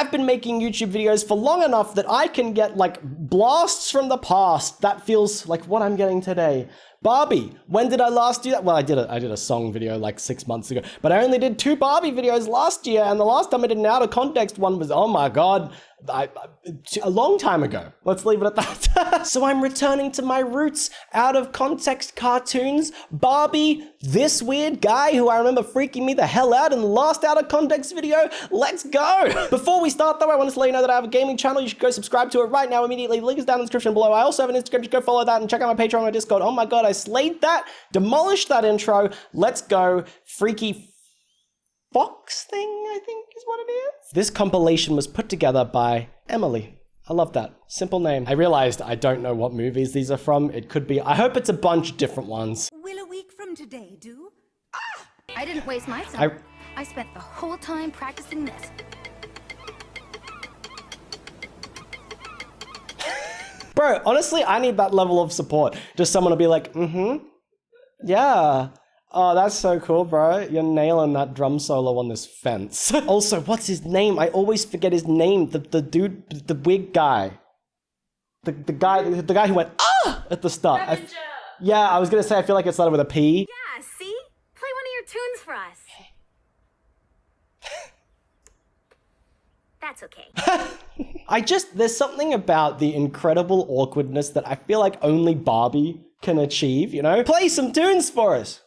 I've been making YouTube videos for long enough that I can get like blasts from the past. That feels like what I'm getting today. Barbie, when did I last do that? Well, I did a song video like 6 months ago, but I only did 2 Barbie videos last year, and the last time I did an out of context one was, oh my God, a long time ago. Let's leave it at that. So I'm returning to my roots, out of context cartoons, Barbie, this weird guy who I remember freaking me the hell out in the last out of context video. Let's go. Before we start though, I want to let you know that I have a gaming channel. You should go subscribe to it right now immediately. The link is down in the description below. I also have an Instagram. Just go follow that and check out my Patreon and my Discord. Oh my God, I slayed that, demolished that intro. Let's go. Freaky Fox thing, I think is what it is. This compilation was put together by Emily. I love that. Simple name. I realized I don't know what movies these are from. It could be, I hope it's a bunch of different ones. Will a week from today do? I didn't waste my summer. I spent the whole time practicing this. Bro, honestly, I need that level of support. Just someone to be like, yeah. Oh, that's so cool, bro. You're nailing that drum solo on this fence. Also, what's his name? I always forget his name. The dude, the wig guy. The guy who went, ah, at the start. Yeah, I was gonna say, I feel like it started with a P. Yeah, see? Play one of your tunes for us. That's okay. There's something about the incredible awkwardness that I feel like only Barbie can achieve, you know? Play some tunes for us.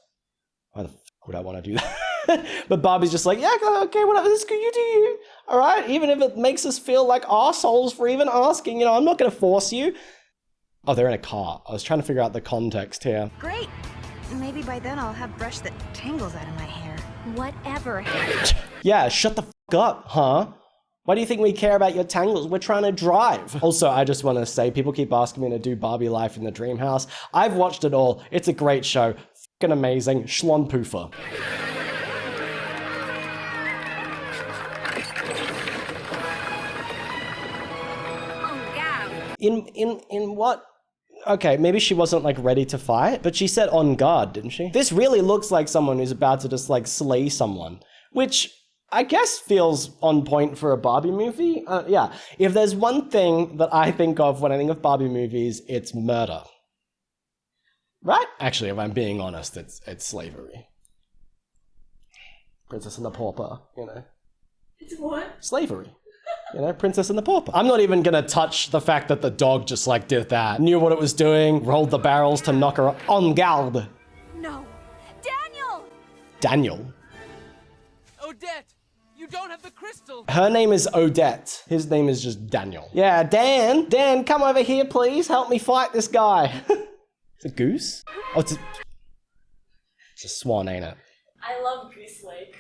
Why the f would I want to do that? But Barbie's just like, yeah, okay, whatever, this you do you. All right, even if it makes us feel like arseholes for even asking, you know, I'm not going to force you. Oh, they're in a car. I was trying to figure out the context here. Great. Maybe by then I'll have brushed the tangles out of my hair. Whatever. Yeah, shut the f up, huh? Why do you think we care about your tangles? We're trying to drive. Also, I just want to say, people keep asking me to do Barbie Life in the Dream House. I've watched it all. It's a great show. F***ing amazing. Schlon poofer. In what? Okay, maybe she wasn't like ready to fight, but she said on guard, didn't she? This really looks like someone who's about to just like slay someone, which I guess feels on point for a Barbie movie. Yeah, if there's one thing that I think of when I think of Barbie movies, it's murder. Right? Actually, if I'm being honest, it's slavery. Princess and the Pauper, you know. It's what? Slavery. You know, Princess and the Pauper. I'm not even gonna touch the fact that the dog just like did that. Knew what it was doing, rolled the barrels to knock her on garde. No. Daniel! Daniel? Odette! You don't have the crystal! Her name is Odette. His name is just Daniel. Yeah, Dan! Dan, come over here, please. Help me fight this guy. It's a goose? Oh, it's a swan, ain't it? I love Goose Lake.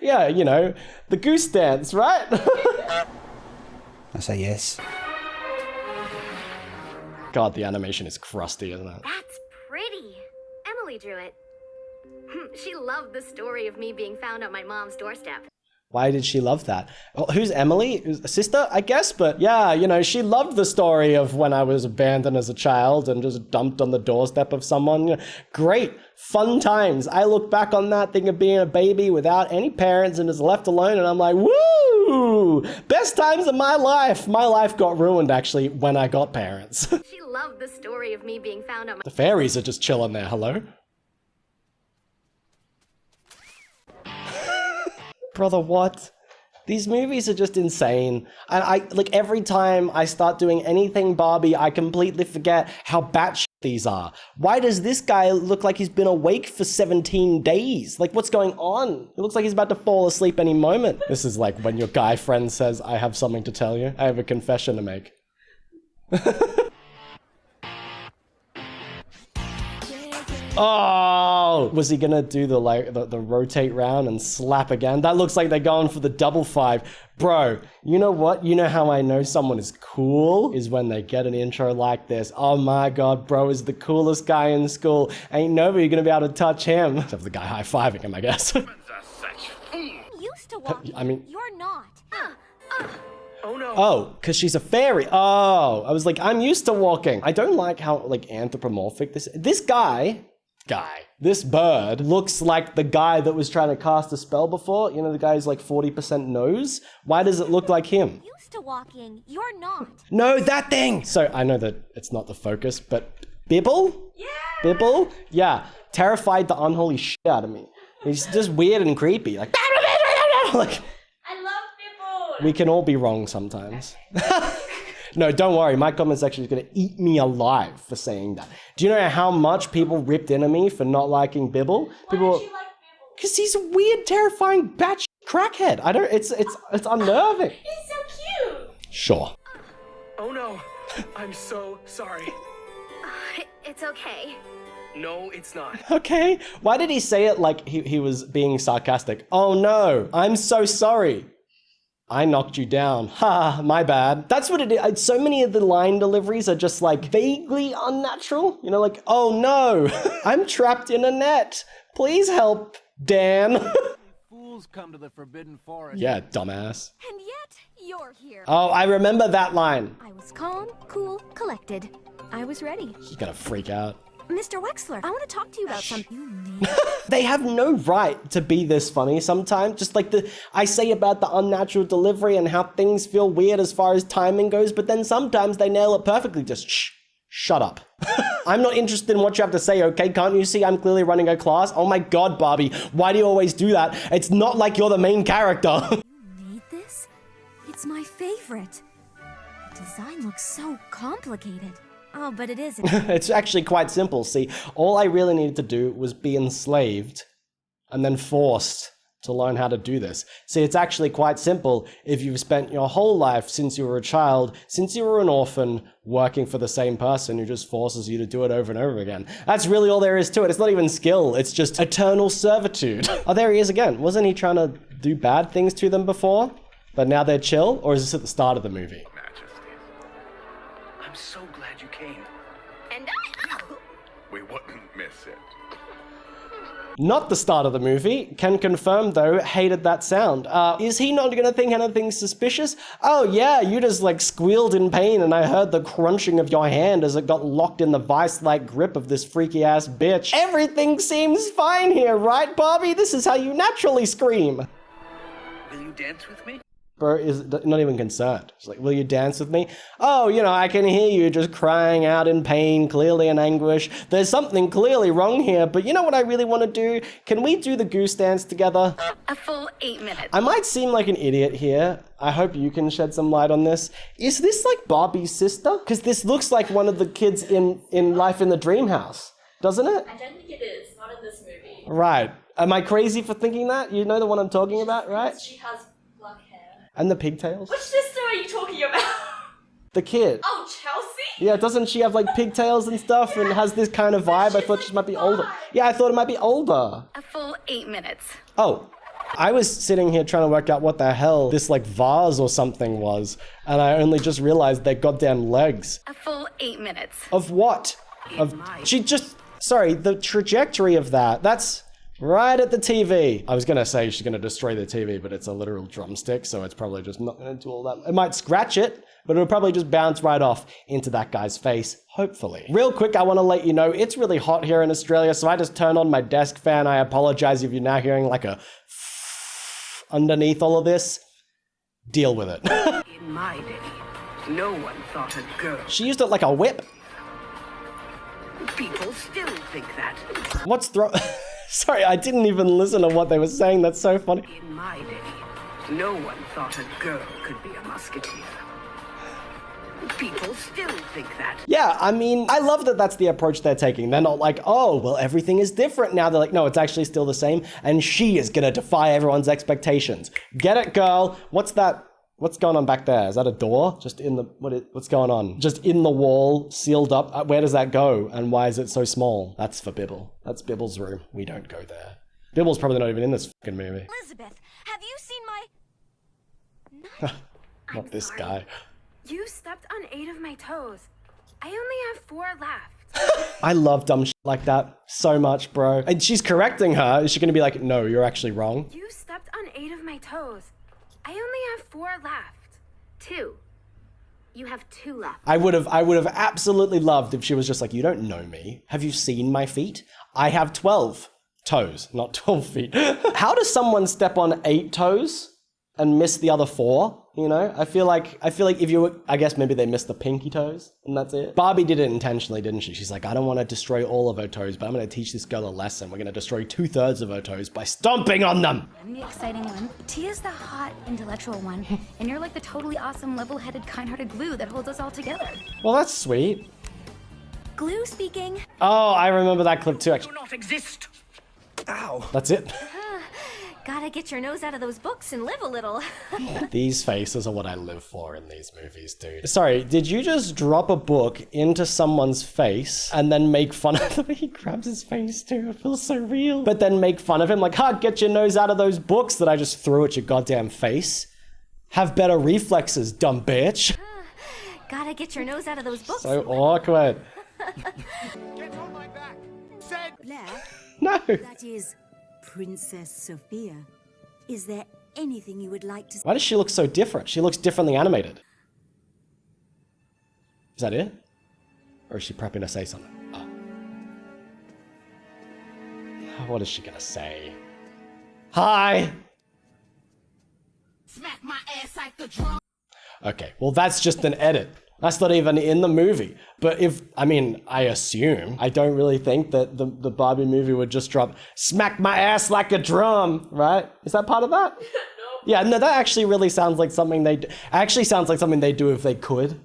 Yeah, you know, the goose dance, right? I say yes. God, the animation is crusty, isn't it? That's pretty. Emily drew it. She loved the story of me being found on my mom's doorstep. Why did she love that? Well, who's Emily? A sister, I guess? But yeah, you know, she loved the story of when I was abandoned as a child and just dumped on the doorstep of someone. You know, great, fun times. I look back on that thing of being a baby without any parents and just left alone, and I'm like, woo! Best times of my life. My life got ruined, actually, when I got parents. She loved the story of me being found on my... The fairies are just chilling there, hello? Brother, what? These movies are just insane. And I, like, every time I start doing anything Barbie, I completely forget how batshit these are. Why does this guy look like he's been awake for 17 days? Like, what's going on? It looks like he's about to fall asleep any moment. This is like when your guy friend says, I have something to tell you. I have a confession to make. Oh, was he gonna do the rotate round and slap again? That looks like they're going for the double five. Bro, you know what? You know how I know someone is cool? Is when they get an intro like this. Oh my God, bro is the coolest guy in school. Ain't nobody gonna be able to touch him. Except for the guy high-fiving him, I guess. Used to walk. I mean... You're not. Oh no. Oh, because she's a fairy. Oh, I was like, I'm used to walking. I don't like how, like, anthropomorphic this guy... guy. This bird looks like the guy that was trying to cast a spell before. You know, the guy's like 40% nose. Why does it look like him? Used to walking, you're not. No, that thing! So I know that it's not the focus, but Bibble? Yeah! Bibble? Yeah. Terrified the unholy shit out of me. He's just weird and creepy. Like, like I love people. we can all be wrong sometimes. No, don't worry. My comment section is going to eat me alive for saying that. Do you know how much people ripped into me for not liking Bibble? Why don't you like people? Because he's a weird, terrifying batch crackhead. I don't. It's unnerving. He's so cute. Sure. Oh no, I'm so sorry. It's okay. No, it's not. Okay. Why did he say it like he was being sarcastic? Oh no, I'm so sorry. I knocked you down. Ha, my bad. That's what it is. So many of the line deliveries are just like vaguely unnatural. You know, like, oh no, I'm trapped in a net. Please help, Dan. Fools come to the Forbidden Forest. Yeah, dumbass. And yet, you're here. Oh, I remember that line. I was calm, cool, collected. I was ready. She's gonna freak out. Mr. Wexler, I want to talk to you about something. You need. They have no right to be this funny sometimes. Just like I say about the unnatural delivery and how things feel weird as far as timing goes, but then sometimes they nail it perfectly. Just shut up. I'm not interested in what you have to say, okay? Can't you see I'm clearly running a class? Oh my god, Barbie, why do you always do that? It's not like you're the main character. You need this? It's my favorite. The design looks so complicated. Oh, but it isn't. It's actually quite simple. See, all I really needed to do was be enslaved and then forced to learn how to do this. See, it's actually quite simple if you've spent your whole life since you were a child, since you were an orphan, working for the same person who just forces you to do it over and over again. That's really all there is to it. It's not even skill. It's just eternal servitude. Oh, there he is again. Wasn't he trying to do bad things to them before? But now they're chill? Or is this at the start of the movie? I'm so glad you came. And We wouldn't miss it. Not the start of the movie. Can confirm, though, hated that sound. Is he not gonna think anything suspicious? Oh yeah, you just like squealed in pain and I heard the crunching of your hand as it got locked in the vice-like grip of this freaky-ass bitch. Everything seems fine here, right, Barbie? This is how you naturally scream. Will you dance with me? Bro is not even concerned. She's like, will you dance with me? Oh, you know, I can hear you just crying out in pain, clearly in anguish. There's something clearly wrong here, but you know what I really want to do? Can we do the goose dance together? a full 8 minutes. I might seem like an idiot here. I hope you can shed some light on this. Is this like Barbie's sister? Because this looks like one of the kids in Life in the Dream House, doesn't it? I don't think it is. Not in this movie. Right. Am I crazy for thinking that? You know the one I'm talking about, right? She has black hair. And the pigtails? Which sister are you talking about? The kid. Oh, Chelsea? Yeah, doesn't she have like pigtails and stuff and has this kind of vibe? I thought she might be older. Yeah, I thought it might be older. a full 8 minutes. Oh, I was sitting here trying to work out what the hell this like vase or something was, and I only just realized they're goddamn legs. A full 8 minutes. Of what? Of she just sorry, the trajectory of that's right at the TV. I was gonna say she's gonna destroy the TV, but it's a literal drumstick, so it's probably just not gonna do all that. It might scratch it, but it'll probably just bounce right off into that guy's face, hopefully. Real quick, I wanna let you know, it's really hot here in Australia, so I just turned on my desk fan. I apologize if you're now hearing like a underneath all of this. Deal with it. In my day, no one thought a girl. She used it like a whip. People still think that. What's Sorry, I didn't even listen to what they were saying. That's so funny. In my day, no one thought a girl could be a musketeer. People still think that. Yeah, I mean, I love that that's the approach they're taking. They're not like, oh, well, everything is different now. They're like, no, it's actually still the same, and she is gonna defy everyone's expectations. Get it, girl? What's that? What's going on back there? Is that a door? Just in the, what's going on? Just in the wall, sealed up. Where does that go? And why is it so small? That's for Bibble. That's Bibble's room. We don't go there. Bibble's probably not even in this fucking movie. Elizabeth, have you seen my... Not this guy. You stepped on 8 of my toes. I only have 4 left. I love dumb shit like that so much, bro. And she's correcting her. Is she gonna be like, no, you're actually wrong? You stepped on 8 of my toes. I only have 4 left. 2. You have 2 left. I would have absolutely loved if she was just like, you don't know me. Have you seen my feet? I have 12 toes, not 12 feet. How does someone step on 8 toes and miss the other 4? You know, I feel like if you were, I guess maybe they missed the pinky toes and that's it. Barbie did it intentionally, didn't she? She's like, I don't want to destroy all of her toes, but I'm going to teach this girl a lesson. We're going to destroy 2/3 of her toes by stomping on them. I'm the exciting one. Tia's the hot, intellectual one. And you're like the totally awesome, level-headed, kind-hearted glue that holds us all together. Well, that's sweet. Glue speaking. Oh, I remember that clip too, actually. Do not exist. Ow. That's it. Gotta get your nose out of those books and live a little. These faces are what I live for in these movies, dude. Sorry, did you just drop a book into someone's face and then make fun of him? He grabs his face too, it feels so real. But then make fun of him like, get your nose out of those books that I just threw at your goddamn face. Have better reflexes, dumb bitch. Gotta get your nose out of those books. So awkward. Get on my back. Said. Blair, No. that is Princess Sophia. Is there anything you would like to say? Why does she look so different? She looks differently animated. Is that it? Or is she prepping to say something? Oh. What is she gonna say? Hi! Smack my ass like the drum. Okay, well that's just an edit. That's not even in the movie. But I assume, I don't really think that the Barbie movie would just drop, smack my ass like a drum, right? Is that part of that? No. Yeah, no, that actually really sounds like something they do. Actually sounds like something they'd do if they could.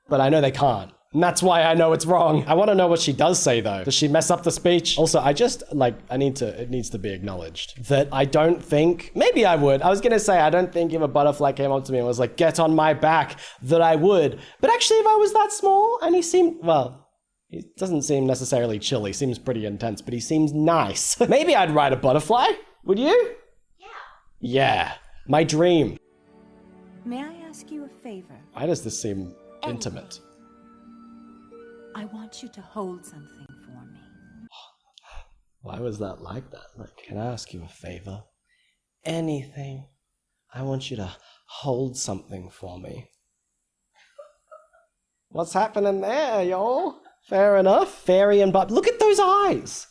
But I know they can't. And that's why I know it's wrong. I want to know what she does say though. Does she mess up the speech? Also, it needs to be acknowledged that I don't think, maybe I would. I was going to say, I don't think if a butterfly came up to me and was like, get on my back, that I would. But actually, if I was that small and he doesn't seem necessarily chill. He seems pretty intense, but he seems nice. Maybe I'd ride a butterfly. Would you? Yeah. Yeah. My dream. May I ask you a favor? Why does this seem intimate? I want you to hold something for me. Why was that like that? Like, can I ask you a favor? Anything. I want you to hold something for me. What's happening there, y'all? Fair enough. Fairy and Barbie. Look at those eyes.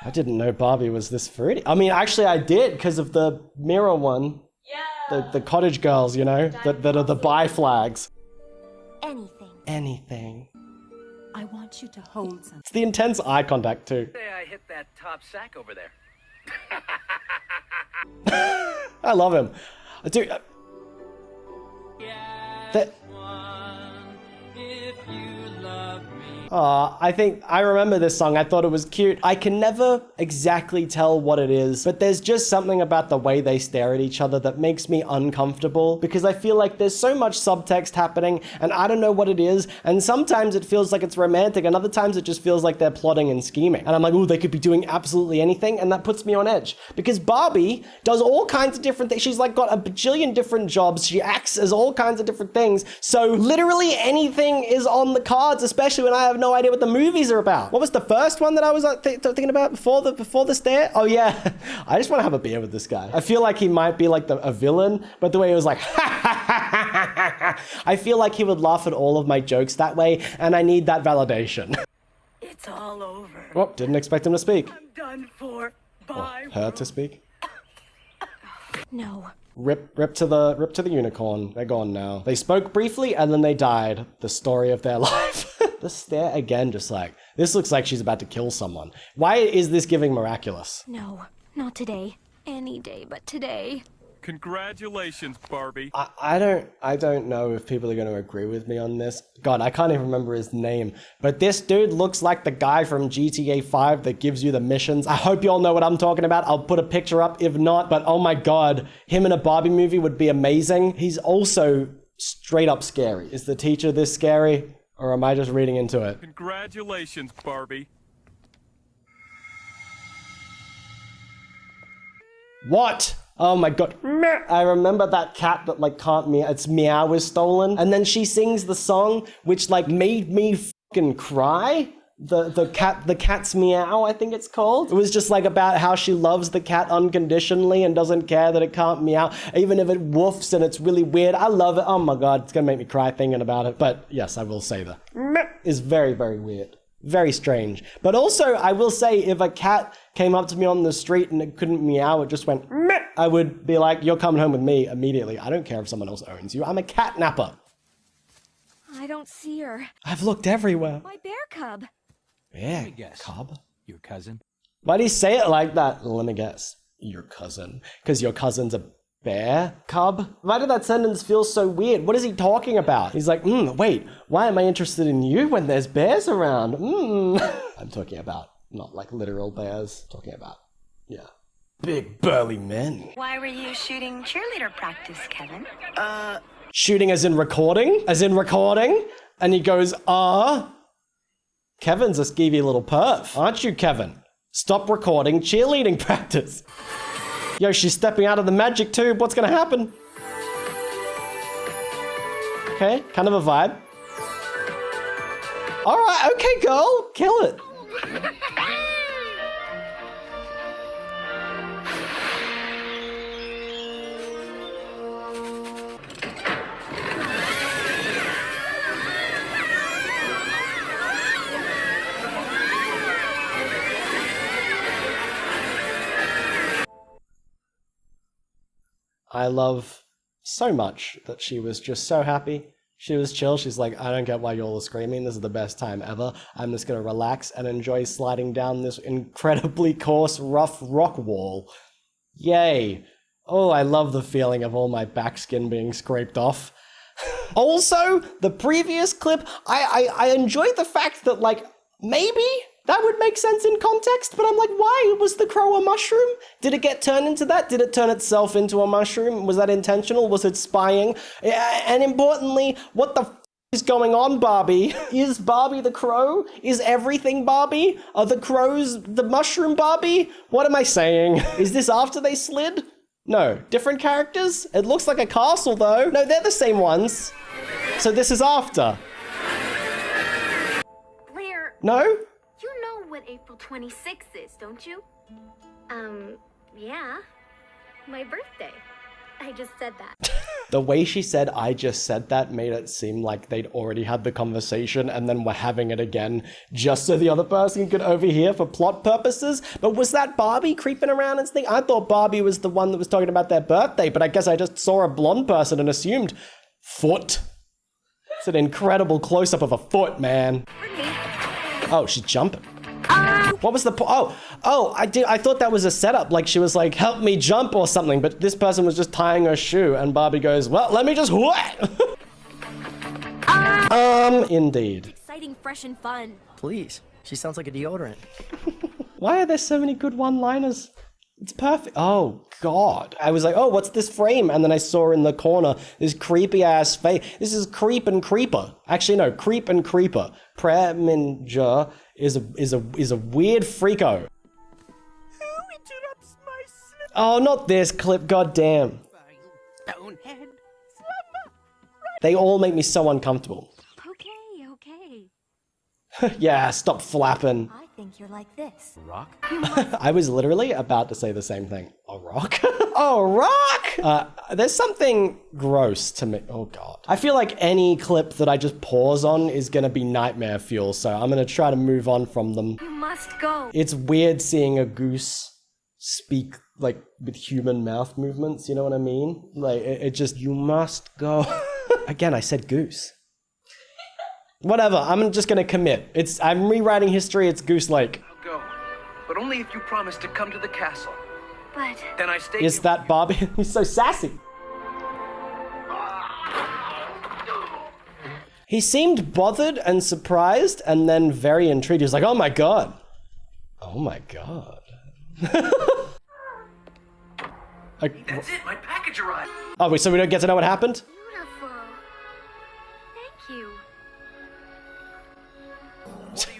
I didn't know Barbie was this fruity. I mean, actually I did because of the mirror one. Yeah. The cottage girls, you know, that are the bi flags. Anything. Anything. I want you to hold something. It's the intense eye contact too. Say I hit that top sack over there. I love him. Dude. I remember this song. I thought it was cute. I can never exactly tell what it is, but there's just something about the way they stare at each other that makes me uncomfortable because I feel like there's so much subtext happening and I don't know what it is. And sometimes it feels like it's romantic and other times it just feels like they're plotting and scheming. And I'm like, oh, they could be doing absolutely anything. And that puts me on edge because Barbie does all kinds of different things. She's like got a bajillion different jobs. She acts as all kinds of different things. So literally anything is on the cards, especially when I have no idea what the movies are about. What was the first one that I was thinking about before the stare? Oh yeah, I just want to have a beer with this guy. I feel like he might be like a villain, but the way he was like, I feel like he would laugh at all of my jokes that way, and I need that validation. It's all over. Well, didn't expect him to speak. I'm done for. Bye. Or her to speak. No. Rip to the unicorn. They're gone now. They spoke briefly and then they died. The story of their life. The stare again, just like, this looks like she's about to kill someone. Why is this giving miraculous? No, not today. Any day but today. Congratulations, Barbie. I don't know if people are going to agree with me on this. God, I can't even remember his name. But this dude looks like the guy from GTA 5 that gives you the missions. I hope you all know what I'm talking about. I'll put a picture up if not. But oh my God, him in a Barbie movie would be amazing. He's also straight up scary. Is the teacher this scary? Or am I just reading into it? Congratulations, Barbie. What? Oh my God. I remember that cat that like can't meow. Its meow was stolen. And then she sings the song, which like made me fucking cry. the cat's meow, I think it's called. It was just like about how she loves the cat unconditionally and doesn't care that it can't meow, even if it woofs and it's really weird. I love it. Oh my god, it's gonna make me cry thinking about it. But yes, I will say the meh is very, very weird. Very strange. But also, I will say, if a cat came up to me on the street and it couldn't meow, it just went meh, I would be like, you're coming home with me immediately. I don't care if someone else owns you. I'm a cat napper. I don't see her. I've looked everywhere. My bear cub. Yeah, Let me guess. cub. Your cousin? Why do you say it like that? Let me guess. Your cousin. Because your cousin's a bear cub? Why did that sentence feel so weird? What is he talking about? He's like, wait, why am I interested in you when there's bears around? I'm talking about not like literal bears. I'm talking about, yeah, big burly men. Why were you shooting cheerleader practice, Kevin? Shooting as in recording? As in recording? And he goes, Kevin's a skeevy little perv. Aren't you, Kevin? Stop recording cheerleading practice. Yo, she's stepping out of the magic tube. What's gonna happen? Okay, kind of a vibe. All right, okay, girl, kill it. I love so much that she was just so happy. She was chill. She's like, I don't get why you're all screaming. This is the best time ever. I'm just going to relax and enjoy sliding down this incredibly coarse, rough rock wall. Yay. Oh, I love the feeling of all my back skin being scraped off. Also, the previous clip, I enjoyed the fact that, like, maybe that would make sense in context, but I'm like, why? Was the crow a mushroom? Did it get turned into that? Did it turn itself into a mushroom? Was that intentional? Was it spying? And importantly, what the is going on, Barbie? Is Barbie the crow? Is everything Barbie? Are the crows the mushroom Barbie? What am I saying? Is this after they slid? No, different characters? It looks like a castle though. No, they're the same ones. So this is after. Blair, No? you know what April 26th is, don't you? Yeah. My birthday. I just said that. The way she said, I just said that, made it seem like they'd already had the conversation and then were having it again just so the other person could overhear for plot purposes. But was that Barbie creeping around and thing? I thought Barbie was the one that was talking about their birthday, but I guess I just saw a blonde person and assumed foot. It's an incredible close-up of a foot, man. Oh, she's jumping. What was the I thought that was a setup, like she was like, help me jump or something, but this person was just tying her shoe and Barbie goes, well, let me just what? Indeed. Exciting, fresh, and fun. Please. She sounds like a deodorant. Why are there so many good one-liners? It's perfect. Oh, God. I was like, oh, what's this frame? And then I saw in the corner this creepy-ass face. This is Creep and Creeper. Actually, no, Creep and Creeper. Preminger is a weird freako. Who interrupts my slip? Oh, not this clip, goddamn. Stonehead. They all make me so uncomfortable. Okay. Yeah, stop flapping. I think you're like this. Rock? I was literally about to say the same thing. A rock? Oh, rock! There's something gross to me. Oh, God. I feel like any clip that I just pause on is gonna be nightmare fuel, so I'm gonna try to move on from them. You must go. It's weird seeing a goose speak, like, with human mouth movements, you know what I mean? Like, it just, you must go. Again, I said goose. Whatever, I'm just gonna commit. I'm rewriting history, it's Goose Lake. I'll go, but only if you promise to come to the castle. But Then I stay. Is that Barbie? He's so sassy. He seemed bothered and surprised and then very intrigued. He was like, oh my God. Oh my God. That's it, my package arrived. Oh, wait, so we don't get to know what happened? Beautiful. Thank you.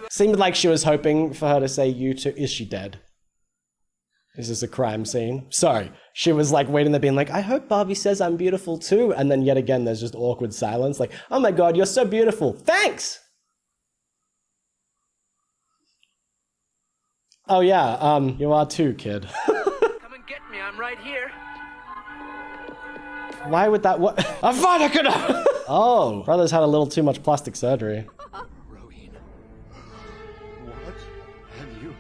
Seemed like she was hoping for her to say you too. Is she dead? Is this a crime scene? Sorry. She was like waiting there being like, I hope Barbie says I'm beautiful too. And then yet again, there's just awkward silence. Like, oh my God, you're so beautiful. Thanks. Oh yeah, you are too, kid. Come and get me, I'm right here. Why would that what? I'm fine, I could. Oh, brother's had a little too much plastic surgery. Roheen. What have you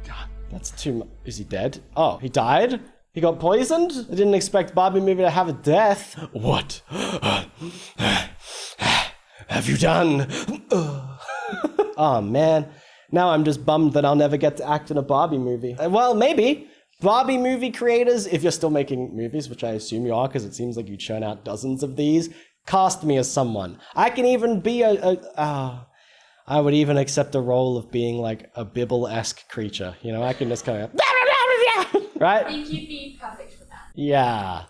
done? That's too much. Is he dead? Oh, he died? He got poisoned? I didn't expect Barbie movie to have a death. What have you done? Oh man. Now I'm just bummed that I'll never get to act in a Barbie movie. Well, maybe. Barbie movie creators, if you're still making movies, which I assume you are because it seems like you churn out dozens of these, cast me as someone. I can even be I would even accept a role of being like a Bibble-esque creature. You know, I can just kind of, right? I think you'd be perfect for that. Yeah.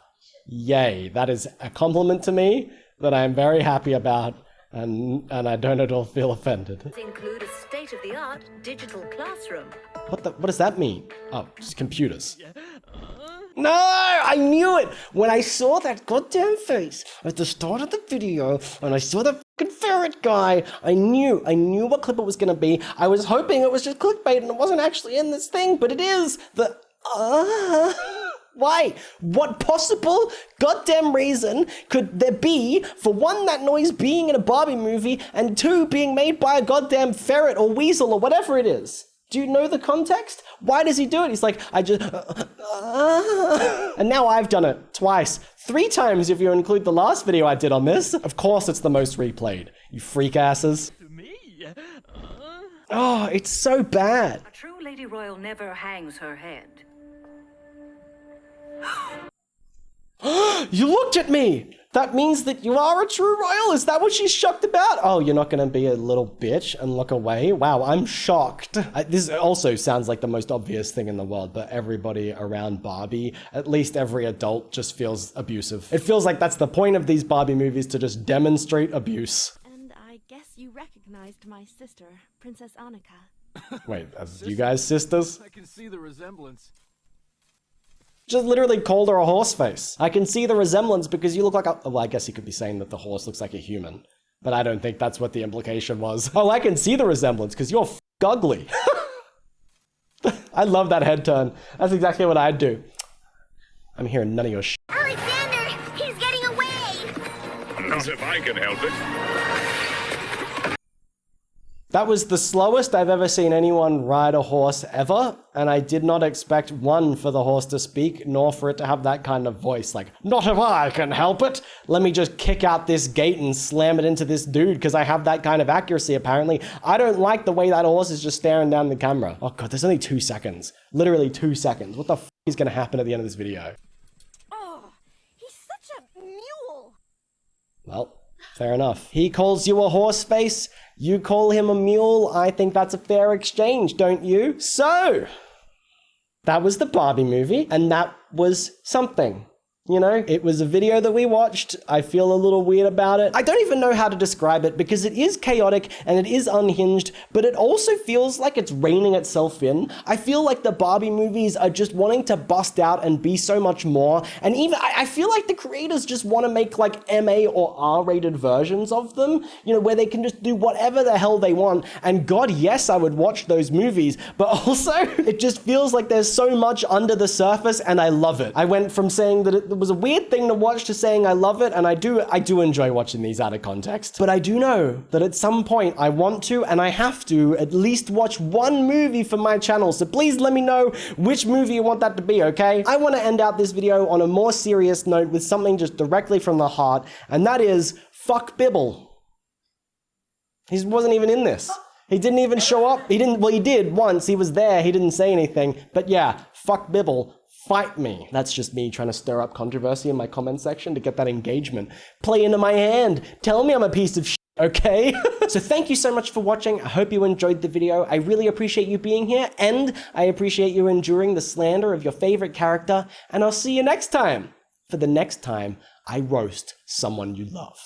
Yay. That is a compliment to me that I'm very happy about, and I don't at all feel offended. Include a state-of-the-art digital classroom. What does that mean? Oh, just computers. No, I knew it! When I saw that goddamn face at the start of the video, and I saw the fucking ferret guy, I knew what clip it was gonna be. I was hoping it was just clickbait and it wasn't actually in this thing, but it is. Why? What possible goddamn reason could there be for one, that noise being in a Barbie movie, and two, being made by a goddamn ferret or weasel or whatever it is? Do you know the context? Why does he do it? He's like, I just... And now I've done it twice. 3 times if you include the last video I did on this. Of course it's the most replayed. You freak asses. Oh, it's so bad. A true Lady Royal never hangs her head. You looked at me! That means that you are a true royal? Is that what she's shocked about? Oh, you're not gonna be a little bitch and look away? Wow, I'm shocked. This also sounds like the most obvious thing in the world, but everybody around Barbie, at least every adult, just feels abusive. It feels like that's the point of these Barbie movies, to just demonstrate abuse. And I guess you recognized my sister, Princess Annika. Wait, are you guys sisters? I can see the resemblance. Just literally called her a horse face. I can see the resemblance because you look like a... Well, I guess he could be saying that the horse looks like a human, but I don't think that's what the implication was. Oh, I can see the resemblance because you're ugly. I love that head turn. That's exactly what I'd do. I'm hearing none of your shit. Alexander, he's getting away! Not if I can help it. That was the slowest I've ever seen anyone ride a horse ever, and I did not expect, one, for the horse to speak, nor for it to have that kind of voice, like, not if I can help it! Let me just kick out this gate and slam it into this dude, because I have that kind of accuracy, apparently. I don't like the way that horse is just staring down the camera. Oh god, there's only 2 seconds. Literally 2 seconds. What the f*** is gonna happen at the end of this video? Oh, he's such a mule! Well, fair enough. He calls you a horse face, you call him a mule. I think that's a fair exchange, don't you? So, that was the Barbie movie, and that was something. You know, it was a video that we watched. I feel a little weird about it. I don't even know how to describe it because it is chaotic and it is unhinged, but it also feels like it's reining itself in. I feel like the Barbie movies are just wanting to bust out and be so much more. And even, I feel like the creators just want to make like MA or R-rated versions of them, you know, where they can just do whatever the hell they want. And God, yes, I would watch those movies, but also it just feels like there's so much under the surface and I love it. I went from saying that it was a weird thing to watch to saying I love it, and I do enjoy watching these out of context. But I do know that at some point I want to and I have to at least watch one movie for my channel, so please let me know which movie you want that to be, okay? I want to end out this video on a more serious note with something just directly from the heart, and that is fuck Bibble. He wasn't even in this. He didn't even show up. He did once. He was there. He didn't say anything. But yeah, fuck Bibble. Fight me. That's just me trying to stir up controversy in my comment section to get that engagement. Play into my hand. Tell me I'm a piece of shit, okay? So thank you so much for watching. I hope you enjoyed the video. I really appreciate you being here, and I appreciate you enduring the slander of your favorite character, and I'll see you next time for the next time I roast someone you love.